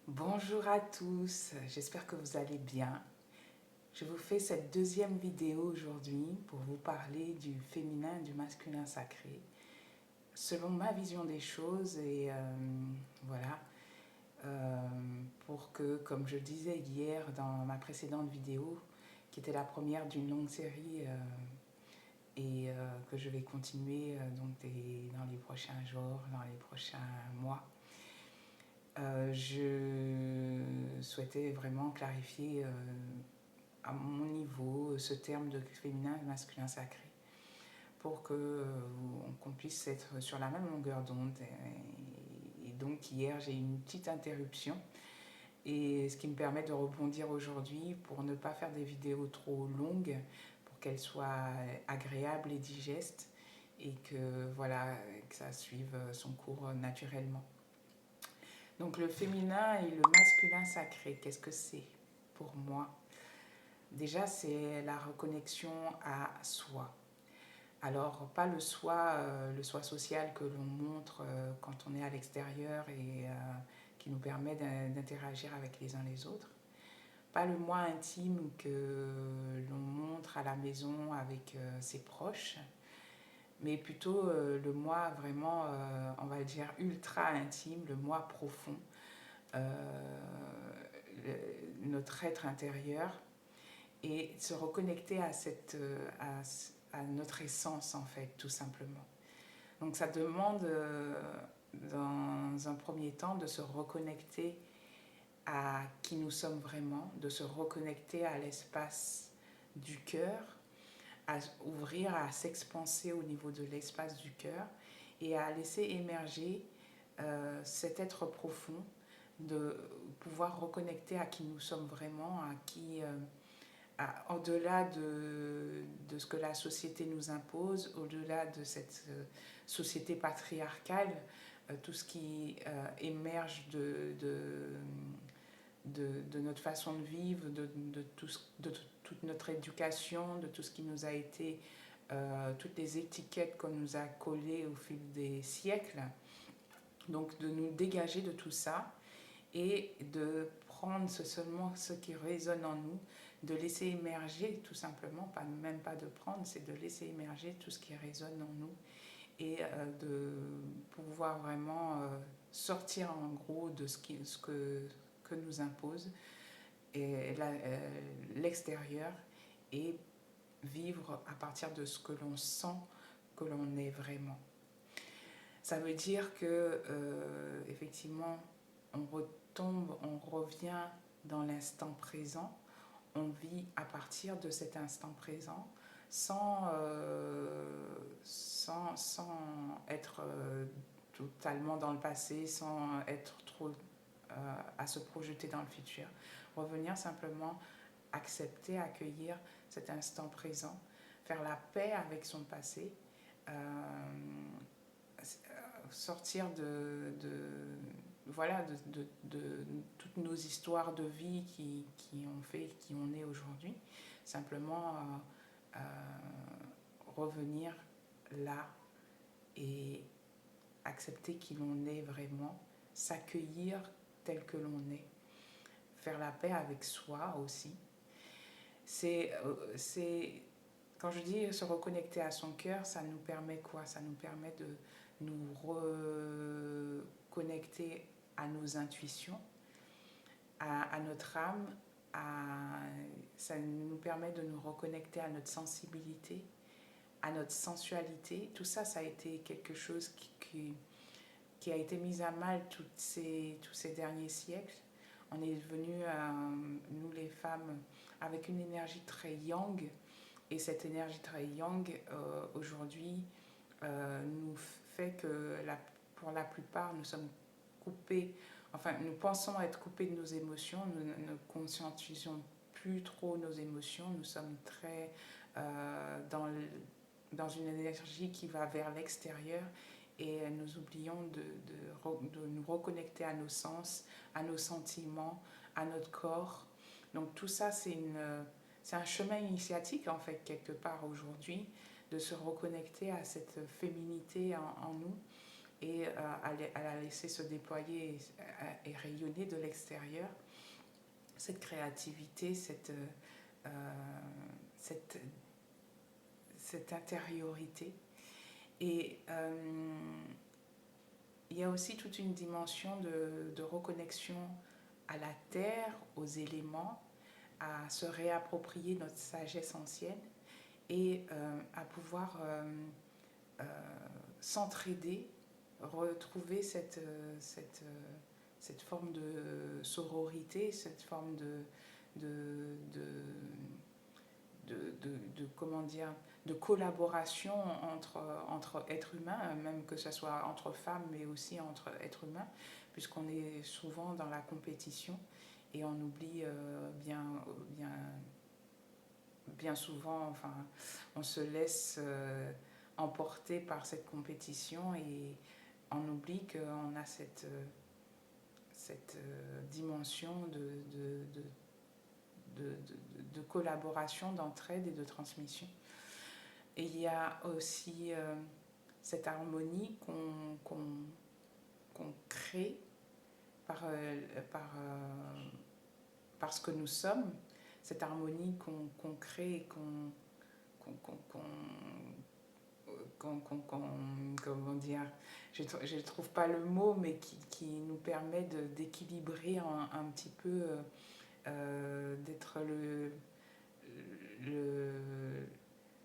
Bonjour à tous, j'espère que vous allez bien. Je vous fais cette deuxième vidéo aujourd'hui pour vous parler du féminin et du masculin sacré, selon ma vision des choses voilà, euh, pour que, comme je disais hier dans ma précédente vidéo, qui était la première d'une longue série que je vais continuer dans les prochains jours, dans les prochains mois. Je souhaitais vraiment clarifier à mon niveau ce terme de féminin et masculin sacré pour qu'on puisse être sur la même longueur d'onde. Et donc hier j'ai eu une petite interruption et ce qui me permet de rebondir aujourd'hui pour ne pas faire des vidéos trop longues, pour qu'elles soient agréables et digestes et que ça suive son cours naturellement. Donc le féminin et le masculin sacré, qu'est-ce que c'est pour moi? Déjà, c'est la reconnexion à soi. Alors, pas le soi social que l'on montre quand on est à l'extérieur qui nous permet d'interagir avec les uns les autres. Pas le moi intime que l'on montre à la maison avec ses proches, mais plutôt le moi vraiment, on va dire, ultra intime, le moi profond, euh, notre être intérieur et se reconnecter à notre essence en fait, tout simplement. Donc ça demande dans un premier temps de se reconnecter à qui nous sommes vraiment, de se reconnecter à l'espace du cœur, à ouvrir, à s'expanser au niveau de l'espace du cœur et à laisser émerger cet être profond, de pouvoir reconnecter à qui nous sommes vraiment, au-delà de ce que la société nous impose, au-delà de cette société patriarcale, tout ce qui émerge de notre façon de vivre, de toute notre éducation, de tout ce qui nous a été, toutes les étiquettes qu'on nous a collées au fil des siècles. Donc de nous dégager de tout ça et de prendre seulement ce qui résonne en nous, de laisser émerger tout simplement, même pas de prendre, c'est de laisser émerger tout ce qui résonne en nous et de pouvoir vraiment sortir en gros de que nous impose l'extérieur et vivre à partir de ce que l'on sent que l'on est vraiment. Ça veut dire que effectivement on retombe, on revient dans l'instant présent, on vit à partir de cet instant présent sans être totalement dans le passé, sans être trop à se projeter dans le futur. Revenir simplement, accepter, accueillir cet instant présent, faire la paix avec son passé, sortir voilà, de toutes nos histoires de vie qui ont fait qui on est aujourd'hui. Simplement revenir là et accepter qui l'on est vraiment, s'accueillir tel que l'on est, faire la paix avec soi aussi. C'est quand je dis se reconnecter à son cœur, ça nous permet quoi? Ça nous permet de nous reconnecter à nos intuitions, à notre âme, ça nous permet de nous reconnecter à notre sensibilité, à notre sensualité. Tout ça, ça a été quelque chose qui a été mis à mal tous ces derniers siècles. On est devenu, nous les femmes, avec une énergie très yang. Et cette énergie très yang, aujourd'hui, nous fait que pour la plupart, nous sommes coupés, enfin, nous pensons être coupés de nos émotions, nous ne conscientisons plus trop nos émotions, nous sommes très dans une énergie qui va vers l'extérieur et nous oublions de nous reconnecter à nos sens, à nos sentiments, à notre corps. Donc tout ça, c'est un chemin initiatique en fait quelque part aujourd'hui de se reconnecter à cette féminité en nous et à la laisser se déployer et rayonner de l'extérieur, cette créativité, cette, cette intériorité. Et il y a aussi toute une dimension de reconnexion à la terre, aux éléments, à se réapproprier notre sagesse ancienne et à pouvoir s'entraider, retrouver cette forme de sororité, cette forme comment dire, de collaboration entre êtres humains, même que ce soit entre femmes, mais aussi entre êtres humains, puisqu'on est souvent dans la compétition et on oublie bien souvent, enfin, on se laisse emporter par cette compétition et on oublie qu'on a cette dimension de collaboration, d'entraide et de transmission. Et il y a aussi cette harmonie qu'on crée par ce que nous sommes, cette harmonie qu'on crée et comment dire, je ne trouve pas le mot, mais qui nous permet d'équilibrer un petit peu, d'être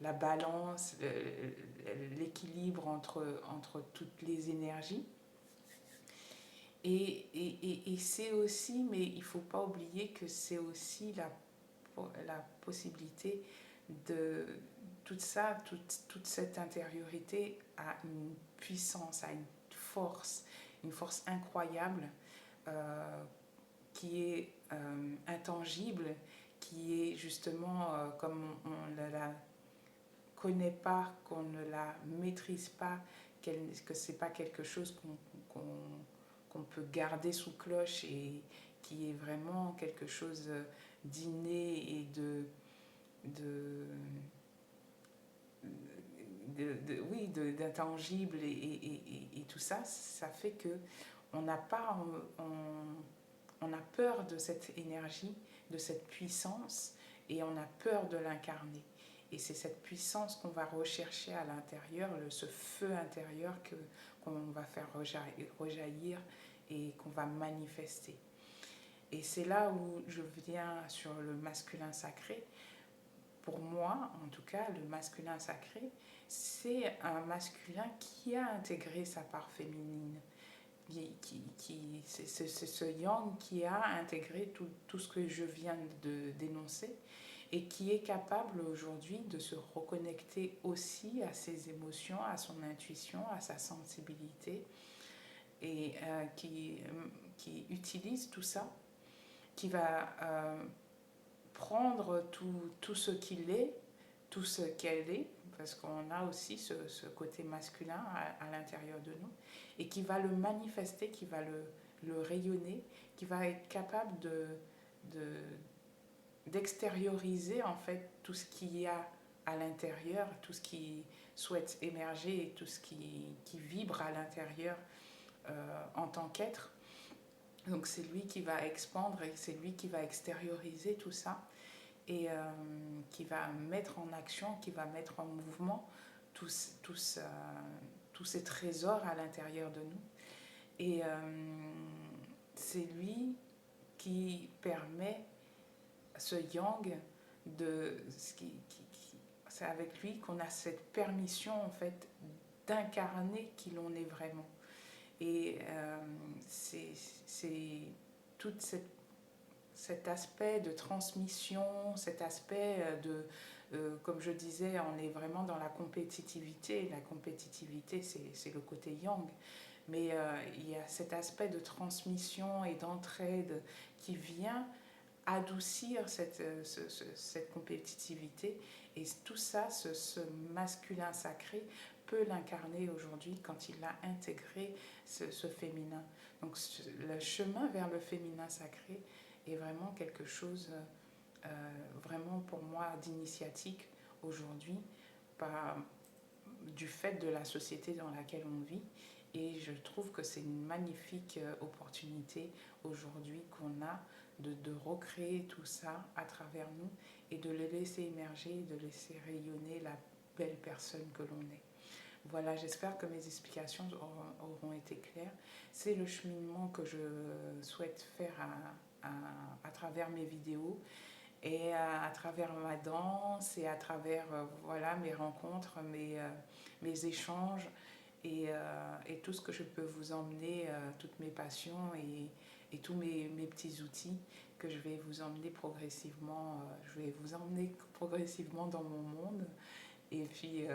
la balance, l'équilibre entre toutes les énergies. Et c'est aussi, mais il ne faut pas oublier que c'est aussi la possibilité de tout ça, toute cette intériorité a une puissance, a une force incroyable qui est intangible, qui est justement, comme on ne la connaît pas, qu'on ne la maîtrise pas, que ce n'est pas quelque chose qu'on peut garder sous cloche et qui est vraiment quelque chose d'inné et d'intangible et tout ça, ça fait que on a peur de cette énergie, de cette puissance, et on a peur de l'incarner. Et c'est cette puissance qu'on va rechercher à l'intérieur, ce feu intérieur qu'on va faire rejaillir et qu'on va manifester. Et c'est là où je viens sur le masculin sacré. Pour moi, en tout cas, le masculin sacré, c'est un masculin qui a intégré sa part féminine. C'est ce yang qui a intégré tout ce que je viens de dénoncer et qui est capable aujourd'hui de se reconnecter aussi à ses émotions, à son intuition, à sa sensibilité et qui utilise tout ça, qui va prendre tout ce qu'il est, tout ce qu'elle est, parce qu'on a aussi ce côté masculin à l'intérieur de nous, et qui va le manifester, qui va le rayonner, qui va être capable d'extérioriser en fait tout ce qu'il y a à l'intérieur, tout ce qui souhaite émerger et tout ce qui vibre à l'intérieur en tant qu'être. Donc c'est lui qui va expandre et c'est lui qui va extérioriser tout ça et qui va mettre en action, qui va mettre en mouvement tous ces trésors à l'intérieur de nous. Et c'est lui qui permet ce yang c'est avec lui qu'on a cette permission en fait d'incarner qui l'on est vraiment. Et c'est tout cet aspect de transmission, cet aspect comme je disais, on est vraiment dans la compétitivité. La compétitivité, c'est le côté yang. Mais il y a cet aspect de transmission et d'entraide qui vient adoucir cette compétitivité. Et tout ça, ce masculin sacré peut l'incarner aujourd'hui quand il a intégré ce féminin. Donc le chemin vers le féminin sacré est vraiment quelque chose vraiment pour moi d'initiatique aujourd'hui, du fait de la société dans laquelle on vit Et je trouve que c'est une magnifique opportunité aujourd'hui qu'on a de recréer tout ça à travers nous et de le laisser émerger, de laisser rayonner la belle personne que l'on est. Voilà, j'espère que mes explications auront été claires. C'est le cheminement que je souhaite faire à travers mes vidéos et à travers ma danse et à travers voilà, mes rencontres, mes échanges et tout ce que je peux vous emmener, toutes mes passions et tous mes petits outils que je vais vous emmener progressivement, je vais vous emmener progressivement dans mon monde. Et puis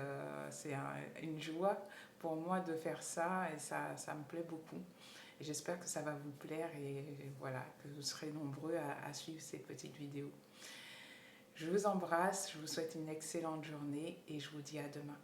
c'est une joie pour moi de faire ça et ça me plaît beaucoup. Et j'espère que ça va vous plaire et voilà, que vous serez nombreux à suivre ces petites vidéos. Je vous embrasse, je vous souhaite une excellente journée et je vous dis à demain.